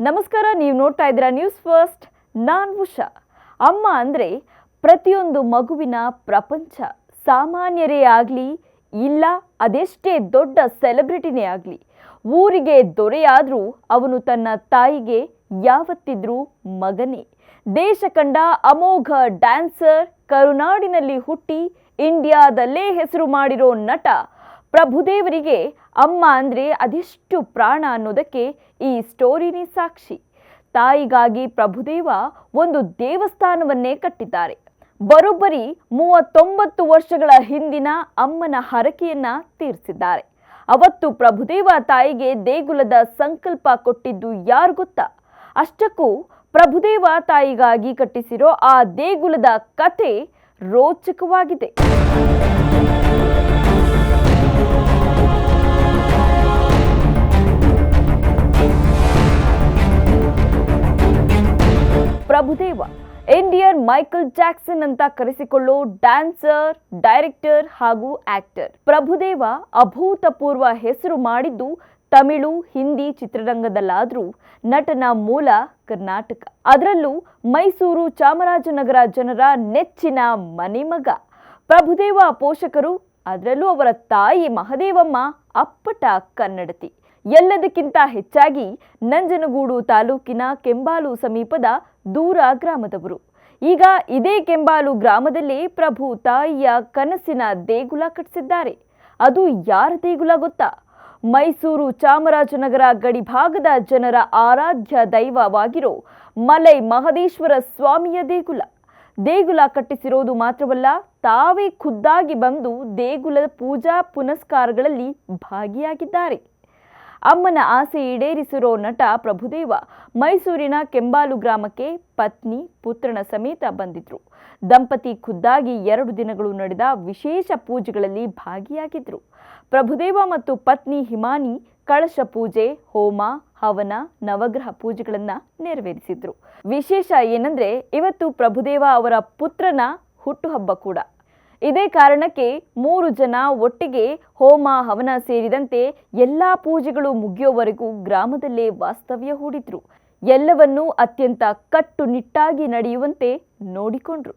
ನಮಸ್ಕಾರ, ನೀವು ನೋಡ್ತಾ ಇದ್ದೀರಾ ನ್ಯೂಸ್ ಫಸ್ಟ್. ನಾನು ಉಷಾ. ಅಮ್ಮ ಅಂದರೆ ಪ್ರತಿಯೊಂದು ಮಗುವಿನ ಪ್ರಪಂಚ. ಸಾಮಾನ್ಯರೇ ಆಗಲಿ, ಇಲ್ಲ ಅದೆಷ್ಟೇ ದೊಡ್ಡ ಸೆಲೆಬ್ರಿಟಿನೇ ಆಗಲಿ, ಊರಿಗೆ ದೊರೆಯಾದರೂ ಅವನು ತನ್ನ ತಾಯಿಗೆ ಯಾವತ್ತಿದ್ರೂ ಮಗನೇ. ದೇಶ ಕಂಡ ಅಮೋಘ ಡ್ಯಾನ್ಸರ್, ಕರುನಾಡಿನಲ್ಲಿ ಹುಟ್ಟಿ ಇಂಡಿಯಾದಲ್ಲೇ ಹೆಸರು ಮಾಡಿರೋ ನಟ ಪ್ರಭುದೇವರಿಗೆ ಅಮ್ಮ ಅಂದರೆ ಅದೆಷ್ಟು ಪ್ರಾಣ ಅನ್ನೋದಕ್ಕೆ ಈ ಸ್ಟೋರಿನೇ ಸಾಕ್ಷಿ. ತಾಯಿಗಾಗಿ ಪ್ರಭುದೇವ ಒಂದು ದೇವಸ್ಥಾನವನ್ನೇ ಕಟ್ಟಿದ್ದಾರೆ. ಬರೋಬ್ಬರಿ 39 ವರ್ಷಗಳ ಹಿಂದಿನ ಅಮ್ಮನ ಹರಕೆಯನ್ನ ತೀರಿಸಿದ್ದಾರೆ. ಅವತ್ತು ಪ್ರಭುದೇವ ತಾಯಿಗೆ ದೇಗುಲದ ಸಂಕಲ್ಪ ಕೊಟ್ಟಿದ್ದು ಯಾರು ಗೊತ್ತಾ? ಅಷ್ಟಕ್ಕೂ ಪ್ರಭುದೇವ ತಾಯಿಗಾಗಿ ಕಟ್ಟಿಸಿರೋ ಆ ದೇಗುಲದ ಕತೆ ರೋಚಕವಾಗಿದೆ. ಪ್ರಭುದೇವ ಇಂಡಿಯನ್ ಮೈಕಲ್ ಜಾಕ್ಸನ್ ಅಂತ ಕರೆಸಿಕೊಳ್ಳೋ ಡ್ಯಾನ್ಸರ್, ಡೈರೆಕ್ಟರ್ ಹಾಗೂ ಆಕ್ಟರ್. ಪ್ರಭುದೇವ ಅಭೂತಪೂರ್ವ ಹೆಸರು ಮಾಡಿದ್ದು ತಮಿಳು, ಹಿಂದಿ ಚಿತ್ರರಂಗದಲ್ಲಾದರೂ ನಟನ ಮೂಲ ಕರ್ನಾಟಕ. ಅದರಲ್ಲೂ ಮೈಸೂರು, ಚಾಮರಾಜನಗರ ಜನರ ನೆಚ್ಚಿನ ಮನೆಮಗ. ಪ್ರಭುದೇವ ಪೋಷಕರು, ಅದರಲ್ಲೂ ಅವರ ತಾಯಿ ಮಹದೇವಮ್ಮ ಅಪ್ಪಟ ಕನ್ನಡತಿ. ಎಲ್ಲದಕ್ಕಿಂತ ಹೆಚ್ಚಾಗಿ ನಂಜನಗೂಡು ತಾಲೂಕಿನ ಕೆಂಬಾಲು ಸಮೀಪದ ದೂರ ಗ್ರಾಮದವರು. ಈಗ ಇದೇ ಕೆಂಬಾಲು ಗ್ರಾಮದಲ್ಲಿ ಪ್ರಭು ತಾಯಿಯ ಕನಸಿನ ದೇಗುಲ ಕಟ್ಟಿಸಿದ್ದಾರೆ. ಅದು ಯಾರ ದೇಗುಲ ಗೊತ್ತಾ? ಮೈಸೂರು ಚಾಮರಾಜನಗರ ಗಡಿಭಾಗದ ಜನರ ಆರಾಧ್ಯ ದೈವವಾಗಿರೋ ಮಲೈ ಮಹದೇಶ್ವರ ಸ್ವಾಮಿಯ ದೇಗುಲ. ದೇಗುಲ ಕಟ್ಟಿಸಿರೋದು ಮಾತ್ರವಲ್ಲ, ತಾವೇ ಖುದ್ದಾಗಿ ಬಂದು ದೇಗುಲದ ಪೂಜಾ ಪುನಸ್ಕಾರಗಳಲ್ಲಿ ಭಾಗಿಯಾಗಿದ್ದಾರೆ. ಅಮ್ಮನ ಆಸೆ ಈಡೇರಿಸಿರೋ ನಟ ಪ್ರಭುದೇವ ಮೈಸೂರಿನ ಕೆಂಬಾಲು ಗ್ರಾಮಕ್ಕೆ ಪತ್ನಿ, ಪುತ್ರನ ಸಮೇತ ಬಂದಿದ್ರು. ದಂಪತಿ ಖುದ್ದಾಗಿ 2 ದಿನಗಳು ನಡೆದ ವಿಶೇಷ ಪೂಜೆಗಳಲ್ಲಿ ಭಾಗಿಯಾಗಿದ್ರು. ಪ್ರಭುದೇವ ಮತ್ತು ಪತ್ನಿ ಹಿಮಾನಿ ಕಳಶ ಪೂಜೆ, ಹೋಮ, ಹವನ, ನವಗ್ರಹ ಪೂಜೆಗಳನ್ನ ನೆರವೇರಿಸಿದ್ರು. ವಿಶೇಷ ಏನಂದ್ರೆ ಇವತ್ತು ಪ್ರಭುದೇವ ಅವರ ಪುತ್ರನ ಹುಟ್ಟುಹಬ್ಬ ಕೂಡ. ಇದೇ ಕಾರಣಕ್ಕೆ 3 ಜನ ಒಟ್ಟಿಗೆ ಹೋಮ, ಹವನ ಸೇರಿದಂತೆ ಎಲ್ಲಾ ಪೂಜೆಗಳು ಮುಗಿಯೋವರೆಗೂ ಗ್ರಾಮದಲ್ಲೇ ವಾಸ್ತವ್ಯ ಹೂಡಿದ್ರು. ಎಲ್ಲವನ್ನೂ ಅತ್ಯಂತ ಕಟ್ಟುನಿಟ್ಟಾಗಿ ನಡೆಯುವಂತೆ ನೋಡಿಕೊಂಡ್ರು.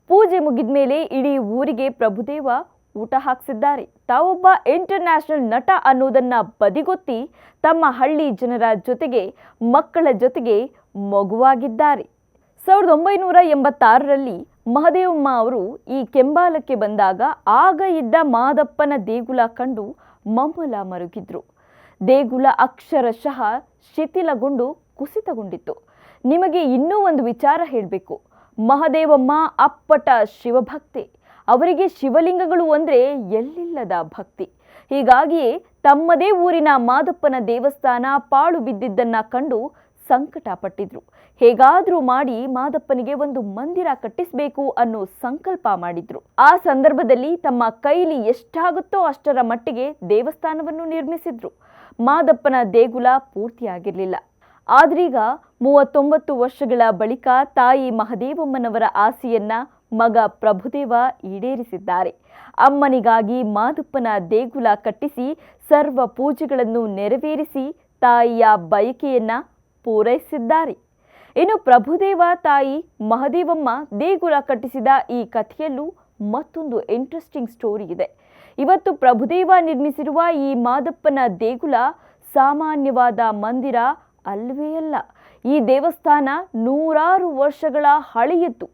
ಪೂಜೆ ಮುಗಿದ ಮೇಲೆ ಇಡೀ ಊರಿಗೆ ಪ್ರಭುದೇವ ಊಟ ಹಾಕಿಸಿದ್ದಾರೆ. ತಾವೊಬ್ಬ ಇಂಟರ್ನ್ಯಾಷನಲ್ ನಟ ಅನ್ನೋದನ್ನ ಬದಿಗೊತ್ತಿ ತಮ್ಮ ಹಳ್ಳಿ ಜನರ ಜೊತೆಗೆ, ಮಕ್ಕಳ ಜೊತೆಗೆ ಮಗುವಾಗಿದ್ದಾರೆ. 1986ರಲ್ಲಿ ಮಹದೇವಮ್ಮ ಅವರು ಈ ಕೆಂಬಾಲಕ್ಕೆ ಬಂದಾಗ ಆಗ ಇದ್ದ ಮಾದಪ್ಪನ ದೇಗುಲ ಕಂಡು ಮಮ್ಮಲ ಮರುಗಿದ್ರು. ದೇಗುಲ ಅಕ್ಷರಶಃ ಶಿಥಿಲಗೊಂಡು ಕುಸಿತಗೊಂಡಿತ್ತು. ನಿಮಗೆ ಇನ್ನೂ ಒಂದು ವಿಚಾರ ಹೇಳಬೇಕು. ಮಹದೇವಮ್ಮ ಅಪ್ಪಟ ಶಿವಭಕ್ತೆ. ಅವರಿಗೆ ಶಿವಲಿಂಗಗಳು ಅಂದರೆ ಎಲ್ಲಿಲ್ಲದ ಭಕ್ತಿ. ಹೀಗಾಗಿಯೇ ತಮ್ಮದೇ ಊರಿನ ಮಾದಪ್ಪನ ದೇವಸ್ಥಾನ ಪಾಳು ಬಿದ್ದಿದ್ದನ್ನ ಕಂಡು ಸಂಕಟ ಪಟ್ಟಿದ್ರು. ಹೇಗಾದ್ರೂ ಮಾಡಿ ಮಾದಪ್ಪನಿಗೆ ಒಂದು ಮಂದಿರ ಕಟ್ಟಿಸಬೇಕು ಅನ್ನೋ ಸಂಕಲ್ಪ ಮಾಡಿದ್ರು. ಆ ಸಂದರ್ಭದಲ್ಲಿ ತಮ್ಮ ಕೈಲಿ ಎಷ್ಟಾಗುತ್ತೋ ಅಷ್ಟರ ಮಟ್ಟಿಗೆ ದೇವಸ್ಥಾನವನ್ನು ನಿರ್ಮಿಸಿದ್ರು. ಮಾದಪ್ಪನ ದೇಗುಲ ಪೂರ್ತಿಯಾಗಿರಲಿಲ್ಲ. ಆದ್ರೀಗ 39 ವರ್ಷಗಳ ಬಳಿಕ ತಾಯಿ ಮಹದೇವಮ್ಮನವರ ಆಸೆಯನ್ನ ಮಗ ಪ್ರಭುದೇವ ಈಡೇರಿಸಿದ್ದಾರೆ. ಅಮ್ಮನಿಗಾಗಿ ಮಾದಪ್ಪನ ದೇಗುಲ ಕಟ್ಟಿಸಿ ಸರ್ವ ಪೂಜೆಗಳನ್ನು ನೆರವೇರಿಸಿ ತಾಯಿಯ ಬಯಕೆಯನ್ನ ಪೂರೈಸಿದ್ದಾರೆ. ಇನ್ನು ಪ್ರಭುದೇವ ತಾಯಿ ಮಹದೇವಮ್ಮ ದೇಗುಲ ಕಟ್ಟಿಸಿದ ಈ ಕಥೆಯಲ್ಲೂ ಮತ್ತೊಂದು ಇಂಟ್ರೆಸ್ಟಿಂಗ್ ಸ್ಟೋರಿ ಇದೆ. ಇವತ್ತು ಪ್ರಭುದೇವ ನಿರ್ಮಿಸಿರುವ ಈ ಮಾದಪ್ಪನ ದೇಗುಲ ಸಾಮಾನ್ಯವಾದ ಮಂದಿರ ಅಲ್ವೇ ಅಲ್ಲ. ಈ ದೇವಸ್ಥಾನ 100 ವರ್ಷಗಳ ಹಳೆಯದ್ದು,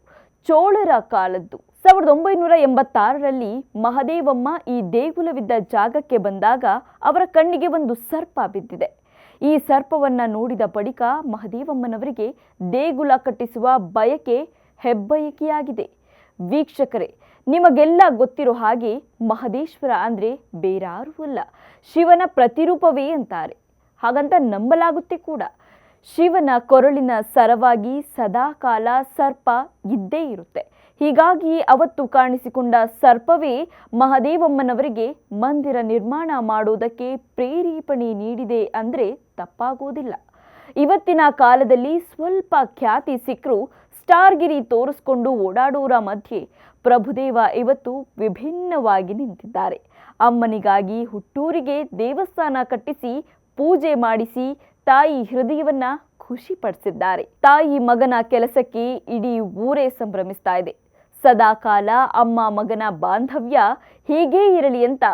ಚೋಳರ ಕಾಲದ್ದು. 1986ರಲ್ಲಿ ಮಹದೇವಮ್ಮ ಈ ದೇಗುಲವಿದ್ದ ಜಾಗಕ್ಕೆ ಬಂದಾಗ ಅವರ ಕಣ್ಣಿಗೆ ಒಂದು ಸರ್ಪ ಬಿದ್ದಿದೆ. ಈ ಸರ್ಪವನ್ನ ನೋಡಿದ ಬಳಿಕ ಮಹದೇವಮ್ಮನವರಿಗೆ ದೇಗುಲ ಕಟ್ಟಿಸುವ ಬಯಕೆ ಹೆಬ್ಬಯಕೆಯಾಗಿದೆ. ವೀಕ್ಷಕರೇ, ನಿಮಗೆಲ್ಲ ಗೊತ್ತಿರೋ ಹಾಗೆ ಮಹದೇಶ್ವರ ಅಂದ್ರೆ ಬೇರಾರೂ ಅಲ್ಲ, ಶಿವನ ಪ್ರತಿರೂಪವೇ ಅಂತಾರೆ. ಹಾಗಂತ ನಂಬಲಾಗುತ್ತೆ ಕೂಡ. ಶಿವನ ಕೊರಳಿನ ಸರವಾಗಿ ಸದಾಕಾಲ ಸರ್ಪ ಇದ್ದೇ ಇರುತ್ತೆ. ಹೀಗಾಗಿ ಅವತ್ತು ಕಾಣಿಸಿಕೊಂಡ ಸರ್ಪವೇ ಮಹದೇವಮ್ಮನವರಿಗೆ ಮಂದಿರ ನಿರ್ಮಾಣ ಮಾಡೋದಕ್ಕೆ ಪ್ರೇರೇಪಣೆ ನೀಡಿದೆ ಅಂದರೆ ತಪ್ಪಾಗೋದಿಲ್ಲ. ಇವತ್ತಿನ ಕಾಲದಲ್ಲಿ ಸ್ವಲ್ಪ ಖ್ಯಾತಿ ಸಿಕ್ಕರೂ ಸ್ಟಾರ್ಗಿರಿ ತೋರಿಸ್ಕೊಂಡು ಓಡಾಡೋರ ಮಧ್ಯೆ ಪ್ರಭುದೇವ ಇವತ್ತು ವಿಭಿನ್ನವಾಗಿ ನಿಂತಿದ್ದಾರೆ. ಅಮ್ಮನಿಗಾಗಿ ಹುಟ್ಟೂರಿಗೆ ದೇವಸ್ಥಾನ ಕಟ್ಟಿಸಿ ಪೂಜೆ ಮಾಡಿಸಿ ತಾಯಿ ಹೃದಯವನ್ನ ಖುಷಿ ಪಡಿಸಿದ್ದಾರೆ. ತಾಯಿ ಮಗನ ಕೆಲಸಕ್ಕೆ ಇಡೀ ಊರೇ ಸಂಭ್ರಮಿಸ್ತಾ ಇದೆ. ಸದಾಕಾಲ ಅಮ್ಮ ಮಗನ ಬಾಂಧವ್ಯ ಹೀಗೇ ಇರಲಿ ಅಂತ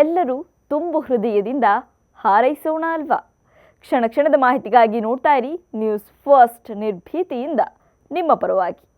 ಎಲ್ಲರೂ ತುಂಬು ಹೃದಯದಿಂದ ಹಾರೈಸೋಣ ಅಲ್ವಾ? ಕ್ಷಣ ಕ್ಷಣದ ಮಾಹಿತಿಗಾಗಿ ನೋಡ್ತಾ ಇರಿ ನ್ಯೂಸ್ ಫಸ್ಟ್, ನಿರ್ಭೀತಿಯಿಂದ ನಿಮ್ಮ ಪರವಾಗಿ.